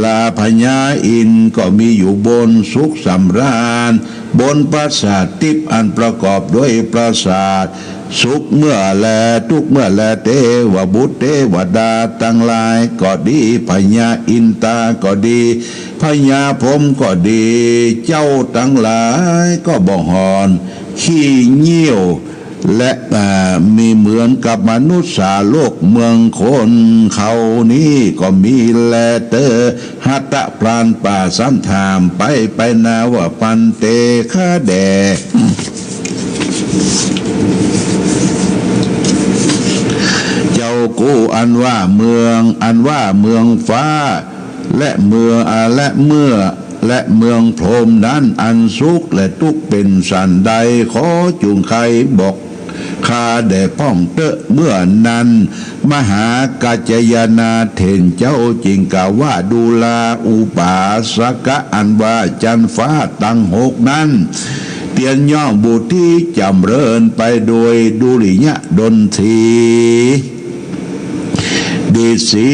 ลาพญาอินก็มีอยู่บนสุขสำราญบนปราสาททิพย์อันประกอบด้วยปราสาทสุขเมื่อแลทุกเมื่อแลเทวบุตรเทวดาทั้งหลายก็ดีพญาอินตาก็ดีพญาพรหมก็ดีเจ้าทั้งหลายก็บ่หอนขี้เหี้ยวและมีเหมือนกับมนุษย์สาโลกเมืองคนเขานี้ก็มีแลเตอหัตถพรานป่าสัมถามไปนาว่าปันเตข้าแดเจ้ากูอันว่าเมืองฟ้าและเมืองพรหมนั้นอันสุขและทุกข์เป็นสันใดขอจุงใครบอกข้าได้ป้องเตอะเมื่อนั้นมหากัจจยนาเถนเจ้าจริงกะว่าดูลาอุปาสกะอันว่าจันฟ้าตั้งหกนั้นเตียนย่อมบุตรที่จำเริญไปโดยดุริยะดนตรีดีสี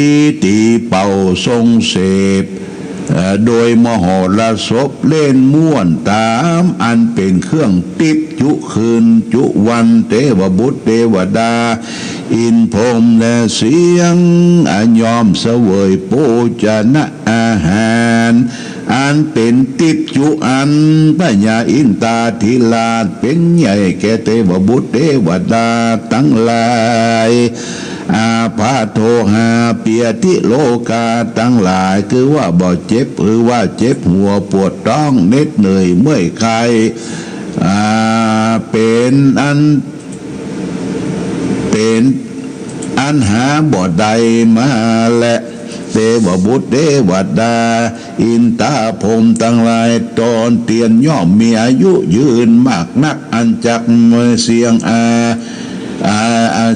ตีเป่าทรงเสพโดยมโหรสพเล่นม่วนตามอันเป็นเครื่องติดจุคืนจุวันเทวบุตรเทวดาอินพรหมและเสียงยอมเสวยโภชนะอาหารอันเป็นติดจุอันพญาอินตาธิราชเป็นใหญ่แก่เทวบุตรเทวดาทั้งหลายอาพาโทหาเปียทิโลกาทั้งหลายคือว่าบ่เจ็บหรือว่าเจ็บหัวปวดท้องเหน็ดเหนื่อยเมื่อยคลายเป็นอันหาบ่ใดมาและเทวบุตรเทวดาอินตาพรหมทั้งหลายตอนเตียนย่อมมีอายุยืนมากนักอันจักเสียง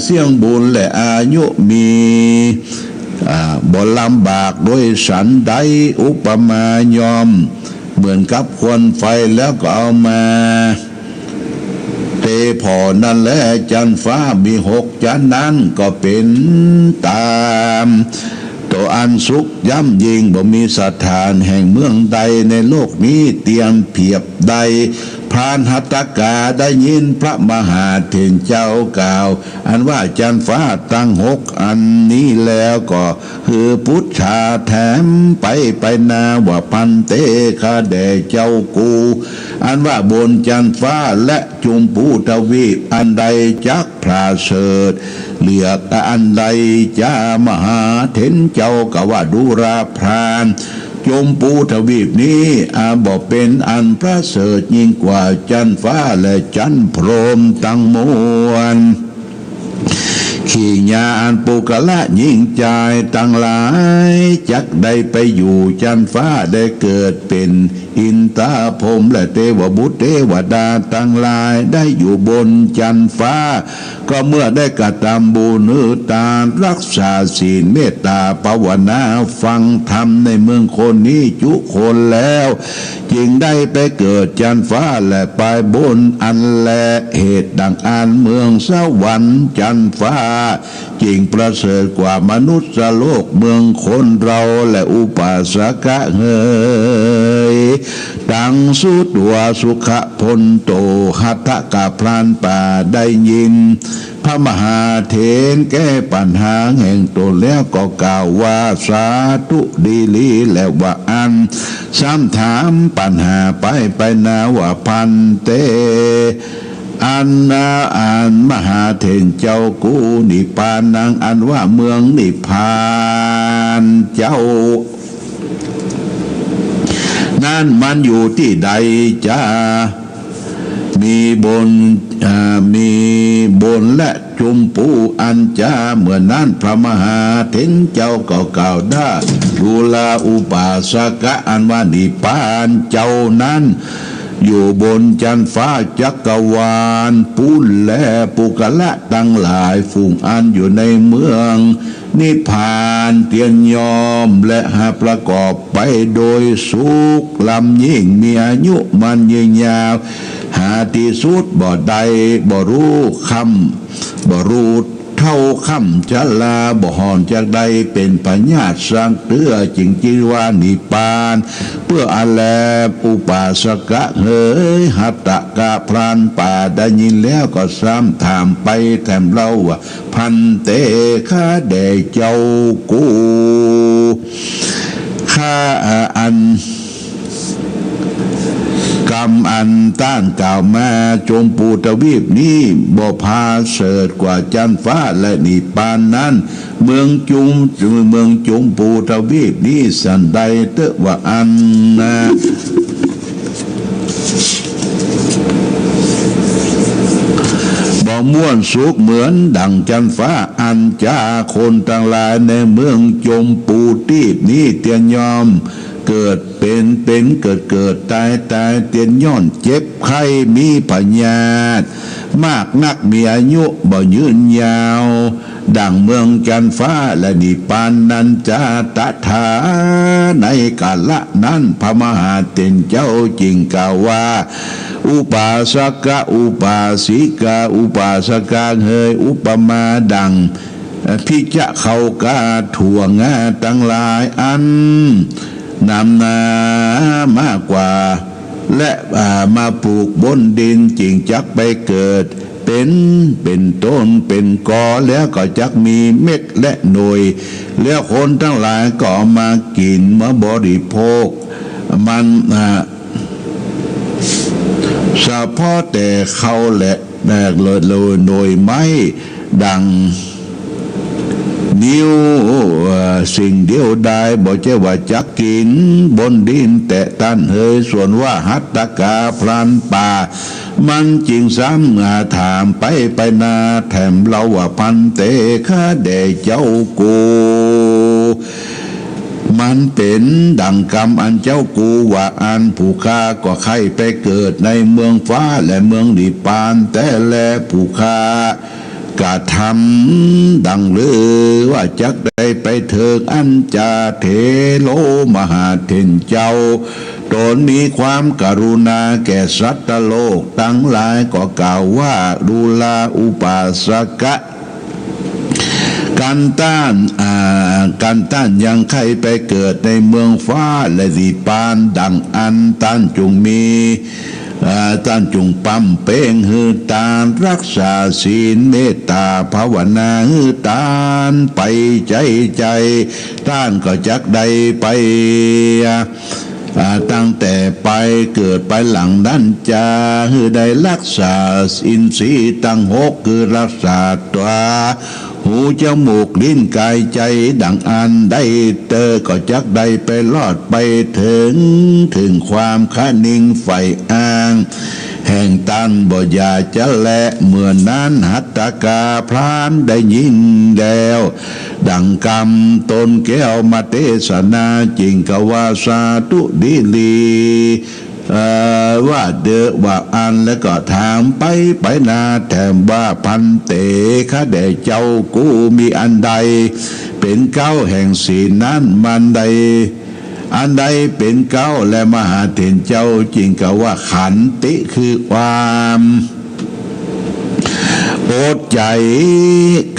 เสียงบุญและอายุมีบ่ลำบากโดยสันใดอุปมายอมเหมือนกับควันไฟแล้วก็เอามาเทพอนั่นแหละจันฟ้ามีหกจันนั้นก็เป็นตามตัวอันสุขย่ำยิงบ่มีสถานแห่งเมืองใดในโลกนี้เตียงเพียบใดพรานหัตถกาได้ยินพระมหาเถรเจ้ากล่าวอันว่าจันฟ้าตั้งหกอันนี้แล้วก็คือพุทธาแถมไปนาว่าพันเตคาแด่เจ้ากูอันว่าบนจันฟ้าและจุมพูทวีปอันใดจักพระเสริฐเหลือกอันใดจ้ามหาเถรเจ้าก็ว่าดูราพรานจมปูทวีปนี้บอกเป็นอันประเสริฐยิ่งกว่าจันฟ้าและจันพรหมตั้งมวลขีญาอันปุกละยิ่งใจตั้งหลายจักได้ไปอยู่จันฟ้าได้เกิดเป็นอินตาพรหมและเทวบุตรเทวดาตั้งหลายได้อยู่บนจันฟ้าก็เมื่อได้กระทำบุญตามรักษาศีลเมตตาภาวนาฟังธรรมในเมืองคนนี้จุคนแล้วจึงได้ไปเกิดจันฟ้าและไปบนอันแลเหตุดังอันเมืองสวรรค์จันฟ้าจริงประเสริฐกว่ามนุษย์โลกเมืองคนเราและอุปาสกะเฮยดังสุดว่าสุขพลโตหัตถกะพรานป่าได้ยินพระมหาเถรแก้ปัญหาแห่งตนแล้วก็กล่าวว่าสาธุดีลีแล้วว่าอันซ้ำถามปัญหาไปนาว่าพันเตอันมหาเถรเจ้ากูนิพพานังอันว่าเมืองนิพพานเจ้านั่นมันอยู่ที่ใดจ้ามีบนและจุมปูอันจ้าเมื่อนั้นพระมหาเถรเจ้าก็กล่าวได้ดูลาอุปาสกะอันว่านิพพานเจ้านั้นอยู่บนจันฟ้าจักรวาลปุณและปุกละตั้งหลายฝูงอันอยู่ในเมืองนิพพานเตียนยอมและหาประกอบไปโดยสุขลำยิ่งมีอายุมันยืนยาวหาที่สุดบ่ใดบ่รู้คำบ่รู้ท เท่าคำชะลาบ่หอนจากใดเป็นปัญญาสร้างเตื้อจริงจีวานิปานเพื่ออาแลอุปาสกะเฮยหัตตะกะพรานป่าได้ยินแล้วก็ซ้ำถามไปแถมเล่าว่าพันเตข้าแด่เจ้ากูข้าอันกรรมอันต้านกล่าวมาจมปูตวีปนี้บ่พาเสดกว่าจันฟ้าและนิพพานนั้นเมืองจุมปูตวีปนี้สันใดเตะว่าอันนะบ่ม่วนสุขเหมือนดังจันฟ้าอันจ้าคนต่างหลายในเมืองจมปูตีบนี้เตียนยอมเกิดเป็นเกิดตายเตียนย้อนเจ็บไข้มีพญาติมากนักมีอายุบ่ยืนยาวดังเมืองจันฟ้าและนิพพานนั้นจะตถาในกาละนั้นพระมหาเต็นเจ้าจริงกล่าวว่าอุปาสกะอุปาสิกาอุปาสกาเฮยอุปมาดังพิจะเขากาถั่วงาตั้งหลายอันนำนามากกว่าและมาปลูกบนดินจริงจักไปเกิดเป็นต้นเป็นกอแล้วก็จักมีเม็ดและหน่วยแล้วคนทั้งหลายก็มากินมาบริโภคมันเฉพาะแต่เขาและแบกเลยหน่วยไม้ดังนิ้วสิ่งเดียวได้บอกเจ้าว่าจักกินบนดินแต่ตันเฮยส่วนว่าหัตถกาพรานป่ามันจริงซ้ำถามไปนาแถมเราว่าพันเตข้าแด่เจ้ากูมันเป็นดังกรรมอันเจ้ากูว่าอันผู้ฆ่าก็ใครไปเกิดในเมืองฟ้าและเมืองนิพพานแต่แลผู้ฆ่ากะทำดังหรือว่าจักได้ไปเถิกอันจาเทโลมหาเทนเจ้าตนมีความกรุณาแก่สัตว์โลกทั้งหลายก็กล่าวว่าดูลาอุปาสกะการต้านยังใครไปเกิดในเมืองฟ้าและนิพพานดังอันต้านจงมีท่านจงปั๊มเป้งฮือตานรักษาศีลเมตตาภาวนาฮือตานไปใจท่านก็จักใดไปตั้งแต่ไปเกิดไปหลังด้านจาฮือได้รักษาอินทรีย์ตั้งหกคือรักษาตัวหูจมูกลิ้นกายใจดังอันได้เตอก็จักใดไปรอดไปถึงความค้านิ่งไฟอ้างแห่งตันบ่อยาจะแลเมื่อนั้นหัตถกาพรานได้ยินแล้วดังกรรมตนแก้วมาเทศนาจริงกว่าสาธุดีลีว่าเดอว่าอันแล้วก็ถามไปนาแถมว่าพันเตข้าแด่เจ้ากูมีอันใดเป็นเก้าแห่งศีลนั้นมันใดอันใดเป็นเก้าและมหาเถรเจ้าจริงก็ว่าขันติคือความอดใจ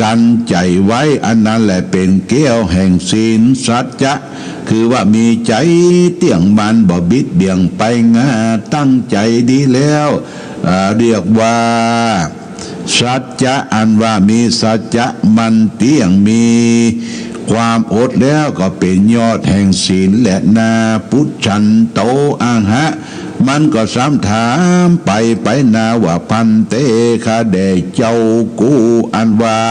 กันใจไว้อันนั้นแหละเป็นแก้วแห่งศีลสัจจะคือว่ามีใจเตี่ยงมันบ่บิดเบี่ยงไปงาตั้งใจดีแล้วเรียกว่าสัจจะอันว่ามีสัจจะมันเตี่ยงมีความอดแล้วก็เป็นยอดแห่งศีลและนาพุทธันโตอังหะมันก็ซ้ำถามไปนาว่าพันเตข้าแด่เจ้ากูอันว่า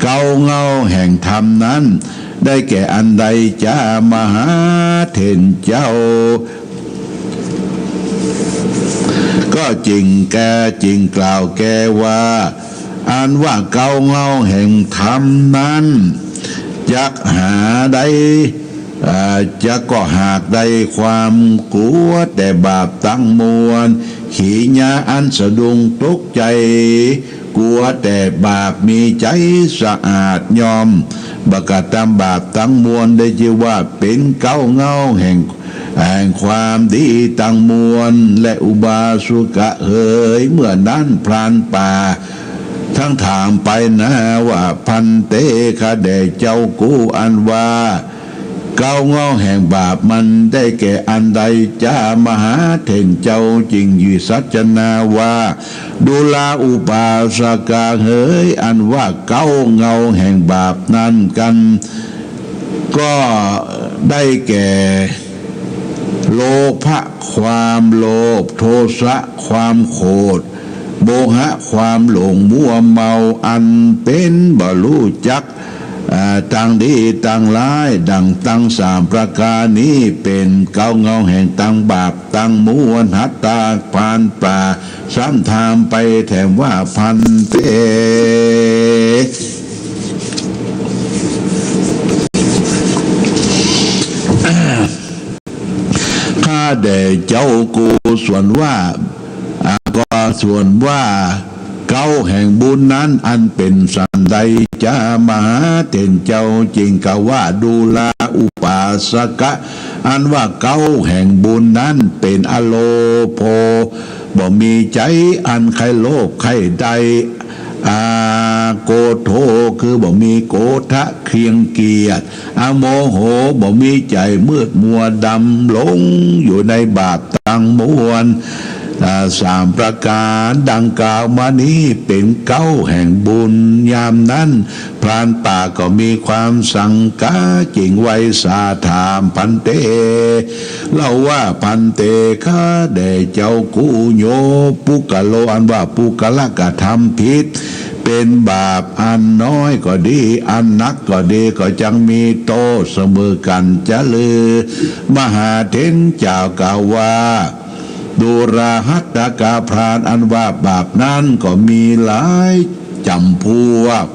เก้าเงาแห่งธรรมนั้นได้แก่อันใดจ้ามหาเถรเจ้าก็จริงกล่าวแกว่าอันว่าเก้าเงาแห่งธรรมนั้นจักหาได้จะก็หากได้ความกลัวแต่บาปตั้งมวลขีญาอันสะดุ้งตกใจกลัวแต่บาปมีใจสะอาดยอมบกตามบาปตั้งมวลได้ชื่อว่าเป็นเก้าเงาแห่งความดีตั้งมวลและอุบาสุกะเอ๋ยเมื่อนั้นพรานป่า ทั้งถามไปนะว่าพันเตคาแด่เจ้ากูอันว่าเก้าเงาแห่งบาปมันได้แก่อันใดจ้ามหาเถรเจ้าจริงอยู่สัจนาว่าดูลาอุปาสกาเฮยอันว่าเก้าเงาแห่งบาปนั้นกันก็ได้แก่โลภะความโลภโทสะความโกรธโมหะความหลงมัวเมาอันเป็นบ่รู้จักต่างดีต่างร้ายดังตั้งสามประการนี้เป็นเก้าเงาแห่งตั้งบาปตั้งมวลหัตตาพานป่าซ้ำทามไปแถมว่าพันเตข้าแด่เจ้ากูส่วนว่าก็ส่วนว่าเก้าแห่งบุญนั้นอันเป็นสันใดจะมหาเถรเจ้าจริงกะว่าดูลาอุปาสกะอันว่าเก้าแห่งบุญนั้นเป็นอโลโภบ่มีใจอันใครโลภใครใดโกโทคือบ่มีโกทะเคียงเกียรติอโมโหบ่มีใจมืดมัวดำหลงอยู่ในบาปตั้งมวลสามประการดังกล่าวมานี้เป็นเก้าแห่งบุญยามนั้นพรานป่าก็มีความสังกาจิงไว้สาถามพันเตเล่าว่าพันเตข้าแด่เจ้ากูโยปุกะโลอันว่าปุกะละกะทำผิดเป็นบาปอันน้อยก็ดีอันนักก็ดีก็จังมีโตเสมอกันจะลือมหาเถรเจ้ากล่าวว่าดูราหัตถกาพรานอันว่าบาปนั้นก็มีหลายจำพวก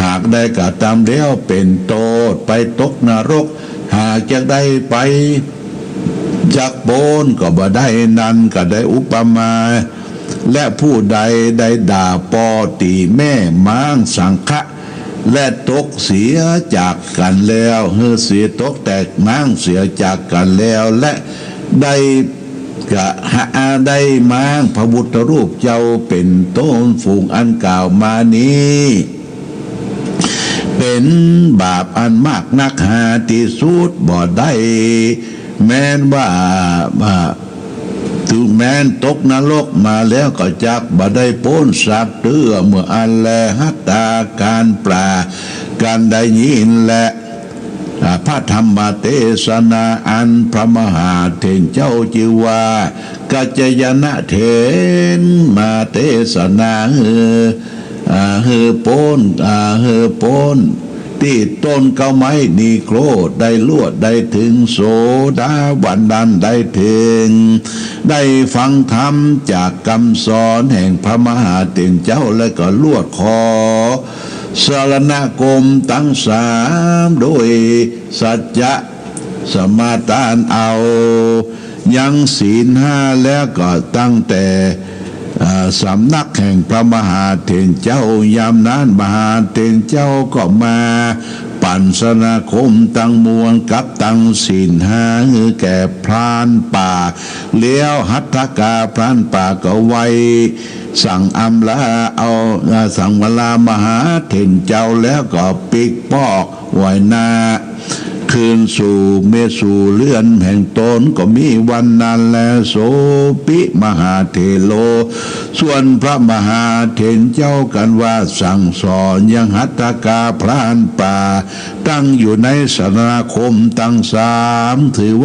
หากได้กระทำแล้วเป็นโทษไปตกนรกหากจะได้ไปจากโบนก็บ่ได้นั้นก็ได้อุปมาและผู้ใดได้ด่าปอตีแม่ม้างสังฆะและตกเสียจากกันแล้วเสียตกแตกม้างเสียจากกันแล้วและได้กะหาได้ม้างพระพุทธรูปเจ้าเป็นต้นฝูงอันกล่าวมานี้เป็นบาปอันมากนักหาที่สุดบ่ได้แม้นว่าถึงแม้นตกนรกมาแล้วก็จักบ่ได้พ้นสัตว์เตื้อเมื่ออันแลหัตตาการปลาการได้ยินและพระธรรมเทศนาอันพระมหาเถรเจ้าจิว่ากัจจยนะเถรมาเทศนาโปนที่ต้นเก้าไม้นีโครได้ลวดได้ถึงโสดาวันดันได้ถึงได้ฟังธรรมจากคำสอนแห่งพระมหาเถรเจ้าและก็ลวดคอสารณคมตั้งสามโดยสัจจะสมาทานเอายังศีลห้าแล้วก็ตั้งแต่สำนักแห่งพระมหาเถรเจ้ายามนั้นมหาเถรเจ้าก็มาปั่นสนาคมตั้งมวลกับตั้งศีลห้าแก่พรานป่าเลี้ยวหัตถกาพรานป่าก็ไว้สั่งอำลาเอาสั่งเวลามหาเถรเจ้าแล้วก็ปิกปอกไว้นาคืนสู่เมสู่เลื่อนแห่งตนก็มีวันนั้นแลโสปิมหาเถโลส่วนพระมหาเถรเจ้ากันว่าสั่งสอนยังหัตถกาพรานป่าตั้งอยู่ในสนาคมตั้งสามถือ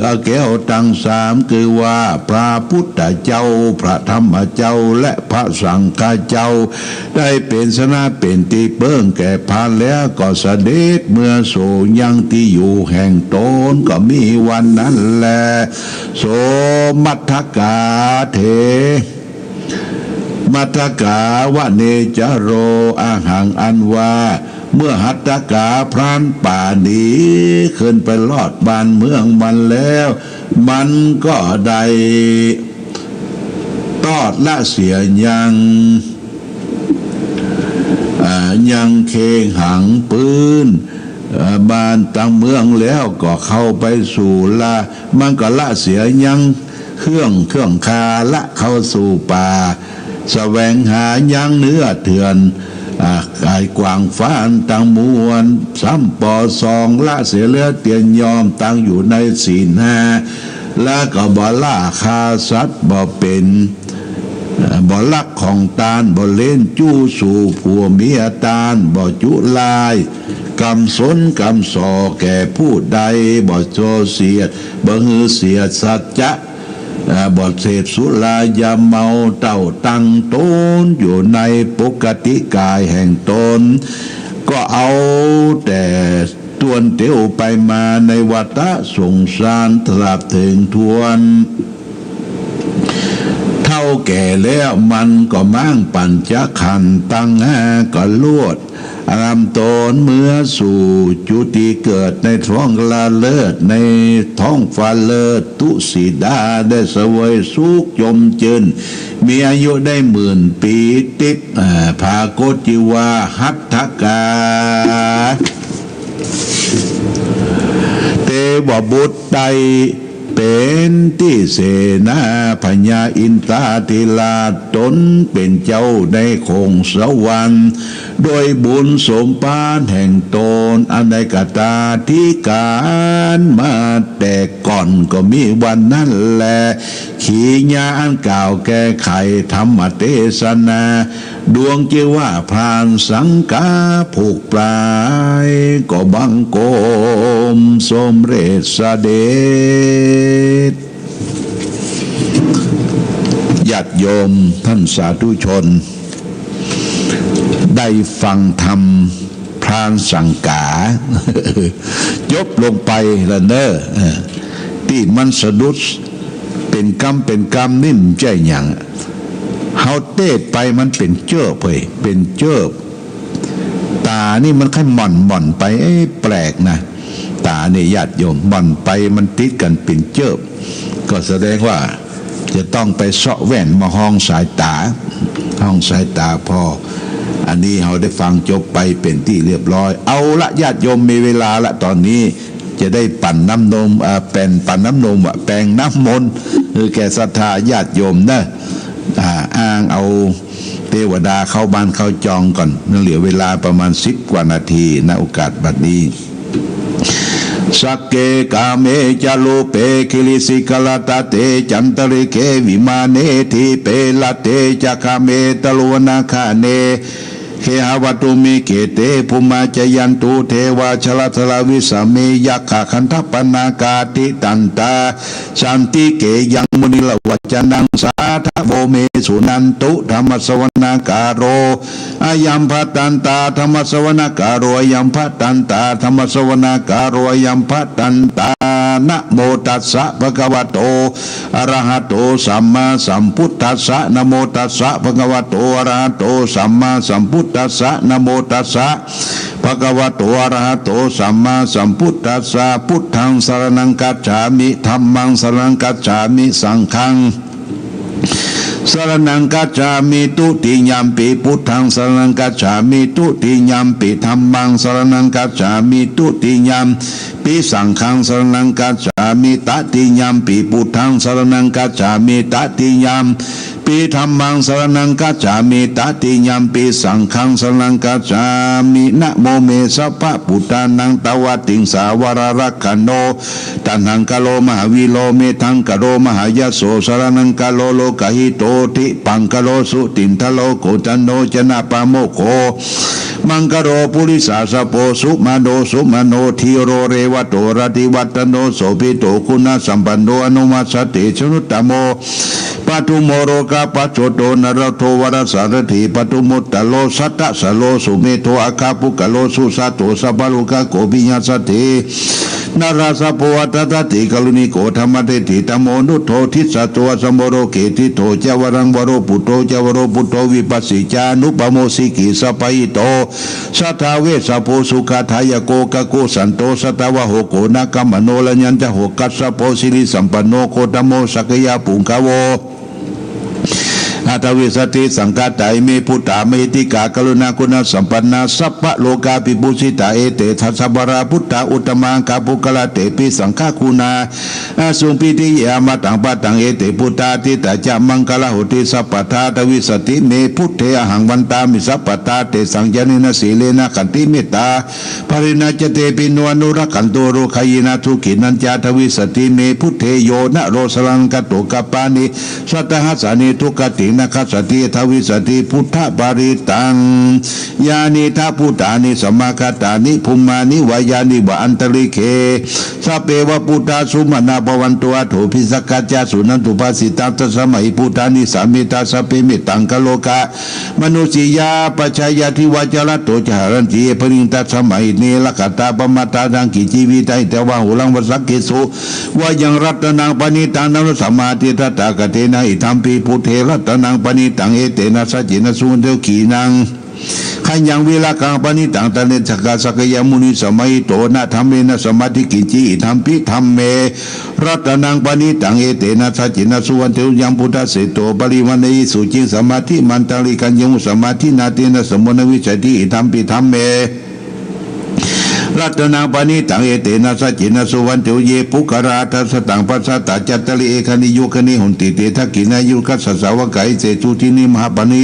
เอาแก้วตั้งสามคือว่าพระพุทธเจ้าพระธรรมเจ้าและพระสังฆเจ้าได้เป็นสนาเป็นที่เปิ้งแก่พานแล้วก็เสด็จเมื่อโสยังที่อยู่แห่งตนก็มีวันนั้นแลโสมัทธกาเถมัทธกาวะเนจโรอาหังอันว่าเมื่อหัตถกาพรานป่าหนีขึ้นไปลอดบ้านเมืองมันแล้วมันก็ได้ตอดละเสียยังเคงหังปืนบ้านตั้งเมืองแล้วก็เข้าไปสู่ละมันก็ละเสียยังเครื่องคาละเข้าสู่ป่า แสวงหายังเนื้อเถื่อนกายกว้างฟ้านตั้งมวลซ้ำปอซองละเสียเลือเตียนยอมตั้งอยู่ในศีลห้าและก็บ่ล่าคาสัตว์บ่เป็นบ่ลักของตาลบ่เล่นจู้สู่ผัวเมียตาลบ่จุลายกำสนกำสอแก่ผู้ใดบ่โจเสียดบ่ฮือเสียดสัจจะบ่เสพสุรายาเมาเต้าตั้งตนอยู่ในปกติกายแห่งตนก็เอาแต่ตวนเตียวไปมาในวัฏสงสารตราบถึงทวนเท่าแก่แล้วมันก็มั่งปัญจขันธ์ตั้งก็ลวดอารามตนเมื่อสู่จุติเกิดในท้องลาเลิศในท้องฟ้าเลิศตุสีดาได้เสวยสุขยมเจนมีอายุได้10,000 ปีติดภาโกจิวาหัตถกาเทวบุตรใดเป็นที่เสนาพญาอินทราธิราชตนเป็นเจ้าในคงสวรรค์โดยบุญสมปานแห่งตนอันใดกตาที่การมาแต่ก่อนก็มีวันนั้นแลขีญาอันกล่าวแก้ไขธรรมเทศนาดวงจิว่าพรานสังกาผูกปลายก็บังโกมสมเร็จเสด็จญาติโยมท่านสาธุชนได้ฟังธรรมพรานสังกายบลงไปละเนอที่มันสะดุดเป็นกรรมนิ่มใจอย่างเฮาเตะไปมันเป็นเจ้อไปเป็นเจ้อตานี่มันค่อยหม่อนไปแปลกนะตาเนี่ยญาติโยมหม่อนไปมันติดกันเป็นเจ้อก็แสดงว่าจะต้องไปเสาะแว่นมาห้องสายตาพออันนี้เราได้ฟังจบไปเป็นที่เรียบร้อยเอาละญาติโยมมีเวลาละตอนนี้จะได้ปั่นน้ำนมเป็นปั่นน้ำนมแปลงน้ำมนต์คือแก่ศรัทธาญาติโยมนะอ้างเอาเทวดาเข้าบ้านเข้าจองก่อนเหลือเวลาประมาณ10 กว่านาทีณโอกาสบัดนี้สักเกกาเมจาโลเปคิลิสิกลตาเตจันตริเกวิมาเนทิเปลเตจักาเมตลวนาคาเนเฮหวัตุมิเกเตภุมาจยันตุเทวาชลทลวิสามียักขะคันทปนากาติตันตาสันติเกยังมุนิลวัจนังสาทโบเมสุนันตุธรรมสวนาการโรอายัมพัตันตาธรรมสวนาการโรอายัมพัตันตาธรรมสวนาการโรอายัมพัตันตานะโมตัสสะภะคะวะโตอะระหะโตสัมมาสัมพุทธัสสะนะโมตัสสะภะคะวะโตอะระหะโตสัมมาสัมพุทธัสสะนะโมตัสสะภะคะวะโตอะระหะโตสัมมาสัมพุทธัสสะพุทธังสรณังกัจฉามิธัมมังสรณังกัจฉามิสังฆังสรณังกัจฉามิตุติยัมปิพุทธังสรณังกัจฉามิตุติยัมปิธัมมังสรณังกัจฉามิตุติยัมปิสังฆังสรณังกัจฉามิตติยัมปิพุทธังสรณังกัจฉามิตติยัมปิธัมมังสรณังกัจฉามิตติยัมปิสังฆังสรณังกัจฉามินะโมเมสัพพะพุทธานังตวัตติงสาวรรักขโนตันหังกะโลมหาวิโลเมทังกะโลมหายโสสรณังกะโลโลกหิโตติปังกะโลสุตินทะโลโกจันโนจนะปะโมโคมังกะโรปุริสาสโปสุมาโนทีโรเรวโตรติวัตโนโสภิโตคุณสัมปันโนอนุมัสสติชนุตตโมปทุโมโรกาปัจโจโตนรโทวรสารถีปทุมุตตโลสัตตะสโลสุเมโทอาคาปุกโลสุสัตโตสัพพะโลกาโกปิญญาสตินาราสโพวัตตติกลุนิโกธรรมเตติตโมนุโททิสัตวสัมโมโรเกติโตเจวรังวโรปุตโตเจวโรปุตโตวิปัสสิจานุปโมสิกิสัพพยิโตสัทธาเวสโพสุขทายโกกะโกสันโตสัตวะโหโกนะกัมมโนลัญญัญจะโหกัสสโพสิริสัมปันโนโคตโมสักยาปุงกโว อาตวิสติสังฆาไตเมพุทธาเมติกากรุณาคุณสัมปันนาสัพพะโลกาปิปุสิตาเอเตทัสสบราพุทธาอุตมังกาปุกละเตปิสังฆาคุณาสุปิติยามาตังปะตังเอเตพุทธาติตาจามังคลาหุติสัพพทาตวิสติเมพุทเทอหังวันตามิสัพพทาเตสังจเนนะสีเลนะขันติเมตตาภริณาจเตปิโนอนุรักขันโตโรขยินาทุกินัญจาทวิสติเมพุทเทโยนะโรสลังกตุกปานิสัตหัสสานิทุกตินะคัสสติทวิสติพุทธปาริตังยานิทัพพุทธานิสมาคตานิภูมานิวายานิวะอันตริเคสัพเพวะพุทธาสุมาณาภวันตัวโถพิสักกัจจสุนันตุภาสิตาตสมัยพุทธานิสามิตาสัพเพมิตังกโลกะมนุสียาปัจจายทิวาจารโตจารันติปริงตัสมัยเนลกตาปมาตาดังกิจีวิตัยเทวะหุลังวสักกิสุวายังรัตนังปณิตังนรสมาติตตากเตนะอิทัมปีพุทเทรัตนังปณิตังเอเตนะสัจจินะสุนเดขีนังขันยังเวลากังปณิตังตะเลจักกาสกยมุนิสมัยโตนะธรรมเมนะสมาธิกิจิอิทัมปีธรรมเมรัตนังปณิตังเอเตนะสัจจินะสุวันเทยังพุทธเสโตปริวันเนยสุจิสมาธิมันตาลิกันยังสมาธินาเตนะสมุนวิชัยติอิทัมปีธรรมเมรัตนาปณิตังเอเตนะสัจจินะสุวันเทเยปุกราทัสตังปัสสตาจัตตลิเอคณิโยคณิหุนติเตทักขินายุคัสสาวกายเสจุตินิมหาปณิ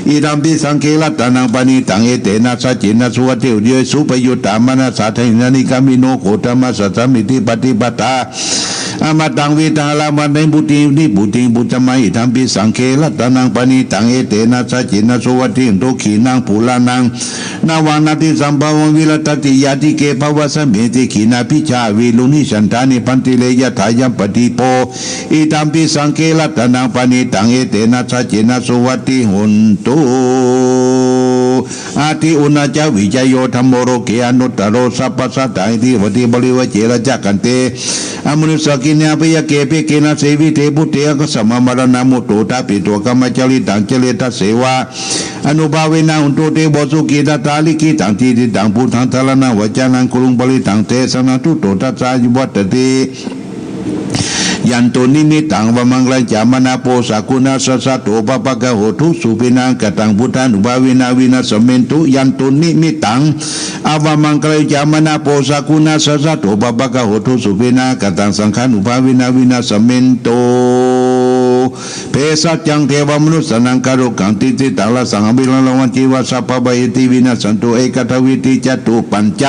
อิรัมปิสังเครัตนังปณิตังเอเตนะสัจจินะสุวันเทเยสุปยุตตามนัสสะทหินานิกามิโนโคตมะสัสสมิติปฏิปตาอามาตังวิตาลามันในบุตรีนิบุตรีบุตรมัยธรรมปิสังเครัตนังปณิตังเอเตนะสัจจินะสุวัติโตขีนังภูลานังนาวานาติสัมภวังวิรตติยาติเกภวะสเมติขีนาพิชาวิลุนิฉันทานิพันติเลยะถายัมปฏิโปอิธรรมปิสังเครัตนังปณิตังเอเตนะสัจจินะสุวัติหุนตุอาทิอุณจาวิจโยธรรมโรเกอนุตตโรสัพพสัตตาอิทิวติบริวเจรจักกันเตอมนุสกินยาปยเกปิเกนะเสวิเทพุเตกสัมมมรณะมุตโตตาปิตัวกรรมจริตังเจเลตเสวาอนุภาเวนะอุนโตเตบสุกิตตาลิกิตังทีติตังพุทธังทลนะวจานังกุลุงบริตังเตสนะทุโตตัสสะยุวัตติยันตุนิมิตังวมังลังจามนาโปสากุณาสัสสะโตปะปะกะโหทุสุปินังกตังพุทธานุภาเวนะวินาสเมนตุยันตุนิมิตังอวมังลังจามนาโปสากุณาสัสสะโตปะปะกะโหทุสุปินังกตังสังฆานุภาเวนะวินาสเมนตุเปสัจจังเทวมนุสนังกโรกังติติตังละสังบิลังวันจีวะสัพพะยติวินาสันตุเอกทวิติจตุปัญจ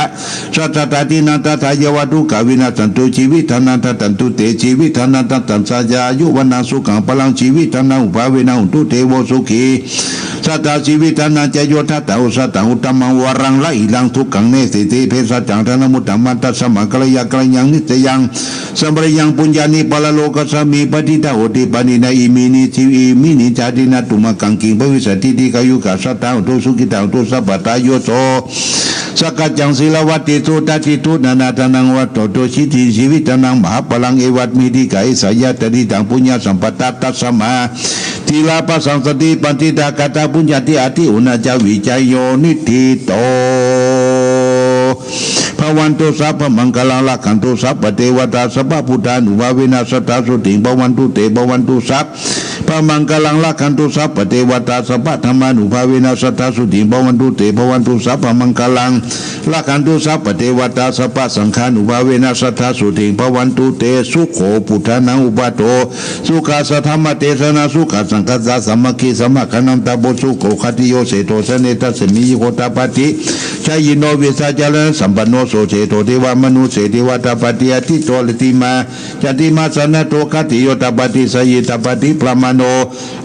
สัตตตินันตถายวัตุกวินาสันตุชีวิตนันตตันตุเตชีวิตนันตตันสัจจายุวันนาสุขังพลังชีวิตนังอุภาเวนะอุตุเทวสุขีสัตตชีวิตนันจะโยทัตตาอุสัตตังอุตมังวรังละอิลังทุกขังเนสิติเพสัจจังธนมุตตมัตตสมะกลยากลยังนิจยังสัมปริยังปุญญานิปะละโลกสมีปฏิตาโหติปณินาอิมินิทิวิมินิจาตินาตุมะกังกิงภวิสัตติติกายุกัสสตาอุตุสุกิตาอุตุสัพพตาโยโสสกัจจังศิลวัติตุตติตุนานาตนังวัตโตชิติชีวิตนังมหาพลังเอวัตมิติกายสายตติตังปุญญาสัมปตาตัสสมาทีลาปัสสังสติปันติตากตาปุญญาติอาทิอุณจาวิจัยโยนิทิโตภวันตุสัพพมังคลังลักขันตุสัพพเทวตาสัพพพุทธานุภาเวนัสตาสุติภวันตุเตภวันตุสัพพมังคลังลักขันตุสัพพเทวตาสัพพธรรมานุภาเวนัสตาสุติภวันตุเตภวันตุสัพพมังคลังลักขันตุสัพพเทวตาสัพพสังฆานุภาเวนัสตาสุติภวันตุเตสุโขพุทธานังอุปโตสุขาสัทธรรมเตสนาสุขาสังฆัสสะมัคคีสมัคคนันตาบุสุโขคติโยเสโตสเนตัสมิโคตาปฏิชัยโนวิสาจารณสัมปันโนโสเจโตเทวมนุเสเทวตาปฏิอาทิโตลติมาจติมาสนะโตคติโยตาปฏิสยิตาปฏิพระมโน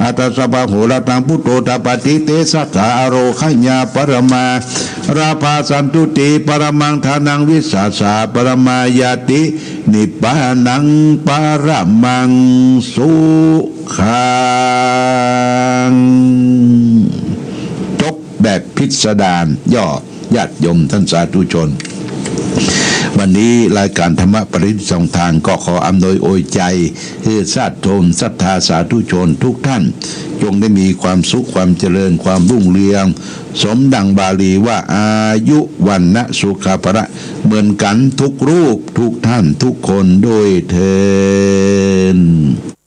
อัตสภะโหรตังพุทโตตาปฏิเตสัทธาอโรขัญญาปรมาราภาสันตุติปรมังทานังวิสาสาปรมายาตินิพพานังปรมังสุขังจบแบบพิสดารย่อญาติโยมท่านสาธุชนวันนี้รายการธรรมปริศสองทางก็ขออำนวยอวยใจให้ญาติโยมศรัทธาสาธุชนทุกท่านจงได้มีความสุขความเจริญความรุ่งเรืองสมดังบาลีว่าอายุวันนะสุขภระเหมือนกันทุกรูปทุกท่านทุกคนโดยเถิด